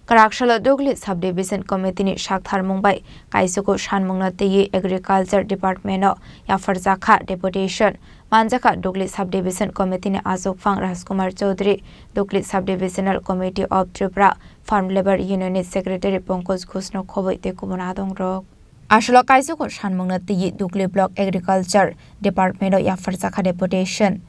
Karakshalo Dugli Subdivision Committee ni Shakthar Mumbai Kaisuko Shanmungna Teyi Agriculture Department Yafarzakha Deputation Manjaka Dugli Subdivision Committee ni Azok Fang Rajkumar Chaudhary Dugli Subdivisional Committee of Tripura Farm Labor Union Secretary Pankaj Ghosno Khoboi te Kumunadong Rok Ashlo Kaisuko Shanmungna Teyi Dugli Block Agriculture Department Yafarzakha Deputation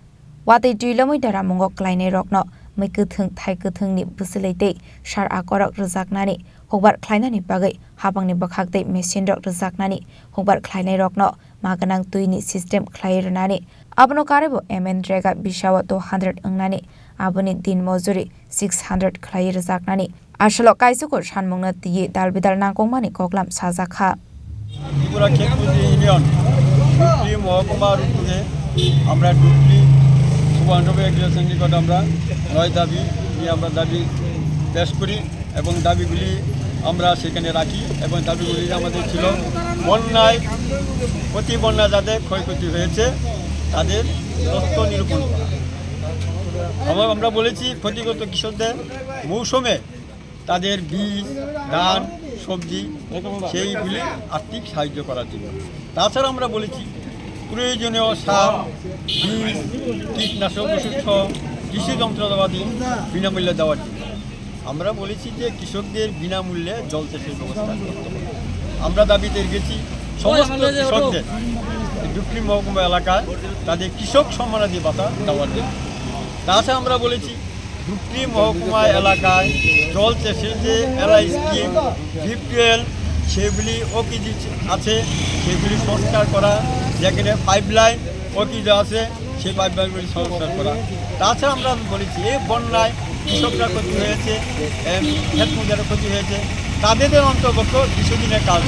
Wate Duilamoi Daramungok Klaine Rokno Maikuthung Thaikuthung ni Busilaite Shar Akorak Ruzaknani Hogbar Klainani Bagai Habang ni Bakhakte Machine Rock Ruzaknani Hogbar Klaine Rockno Maganang Tuini System Klairnani Abno Karebo MN Drega Bishawa 200 Ungnani Abuni Din Mozuri 600 Klair Ruzaknani Ashlo Kaisuko Shanmungna Tiye Dalbidal Nangkongmani Koklam Sazakha Tripura Kekpuji Union Dupli Mohokuma Rupune Amra Dupli বান্ধবে একজন নিকট আমরা নয় দাবি নিয়ে আমরা দাবি পেশ করি এবং দাবিগুলি আমরা সেখানে রাখি এবং দাবিগুলি আমাদের ছিল বন্যায় প্রতি বন্যা যাদের ক্ষয়ক্ষতি হয়েছে তাদের তথ্য নিরূপণ করা আমরা বলেছি ক্ষতিগ্রস্ত কৃষকদের মৌসুমে তাদের বীজ ধান সবজি সেইগুলি আর্থিক সাহায্য করার জন্য তাছাড়া আমরা বলেছি প্রয়োজনীয় সার বীজ কীটনাশক ওষুধ সহ কৃষি যন্ত্রপাতি বিনামূল্যে দেওয়ার জন্য আমরা বলেছি যে কৃষকদের বিনামূল্যে জলসেচের ব্যবস্থা করতে হবে আমরা দাবিতে গেছি সমস্ত কৃষকদের ডুকলি মহকুমা এলাকায় তাদের কৃষক সম্মানাদি ভাতা দেওয়ার জন্য তাছাড়া আমরা বলেছি ডুকলি মহকুমা এলাকায় জলসেচের যে এলআই স্কিম ভিপিএল সেগুলি ওকিজি আছে সেগুলি সংস্কার করা যেখানে পাইপলাইন ওকিজি আছে সেই পাইপলাইনগুলি সংস্কার করা তাছাড়া আমরা বলেছি এই বন্যায় কৃষকরা ক্ষতি হয়েছে ক্ষেতমজুরের ক্ষতি হয়েছে তাদের অন্তর্গত কিছুদিনের কাজ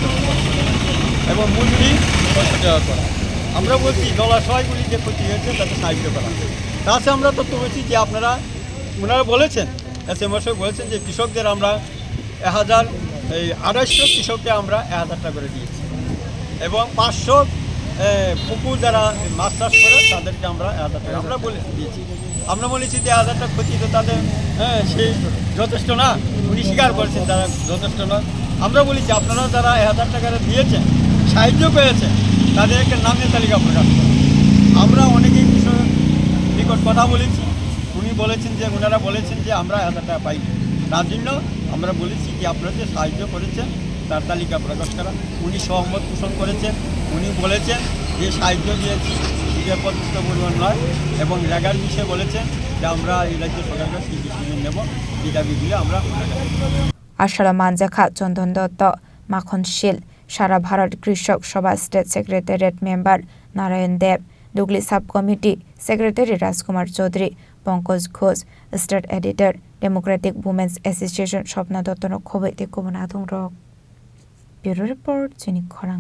এবং মজুরি ৬০ টাকা করা আমরা বলছি জলাশয়গুলি যে ক্ষতি হয়েছে তাতে সাহায্য করা তাছাড়া আমরা তথ্য বলছি যে ওনারা বলেছেন এসএমএসও বলেছেন যে কৃষকদের আমরা ২৫০ কৃষককে আমরা ১,০০০ টাকা করে দিয়েছি এবং ৫০০ পুকুর যারা মাছ চাষ করে তাদেরকে আমরা ১,০০০ টাকা আমরা বলে দিয়েছি আমরা বলেছি যে ১,০০০ টাকা ক্ষতি তো তাদের সেই যথেষ্ট না উনি স্বীকার করেছেন তারা যথেষ্ট না আমরা বলেছি আপনারা যারা ১,০০০ টাকা দিয়েছেন সাহায্য পেয়েছেন তাদেরকে নামের তালিকা প্রকাশ করেন আমরা অনেকেই কৃষক নিকট কথা বলেছি উনি বলেছেন যে ওনারা বলেছেন যে আমরা ১,০০০ টাকা পাই তার জন্য আমরা বলেছি যে আপনারা যে সাহায্য করেছেন তার তালিকা প্রকাশ করা উনি সহমত পোষণ করেছেন উনি বলেছেন যে সাহায্য দিয়েছি সেটা পর্যাপ্ত পরিমাণ নয় এবং রেগার বিষয়ে বলেছেন যে আমরা এই রাজ্য সরকারের সেই ডিসিশন নেব এই দাবিগুলি আমরা আশারা মানজাখা চন্দন দত্ত মাখন শীল সারা Bharat Krishak Sabha state secretariat member Narayan Deb Dugli sub committee secretary Rajkumar Chowdhury Pankaj Ghosh state editor democratic women's association Swapna দত্তন খবর তে কুমনাদং রক ব্যুরো রিপোর্ট চিনি খরাং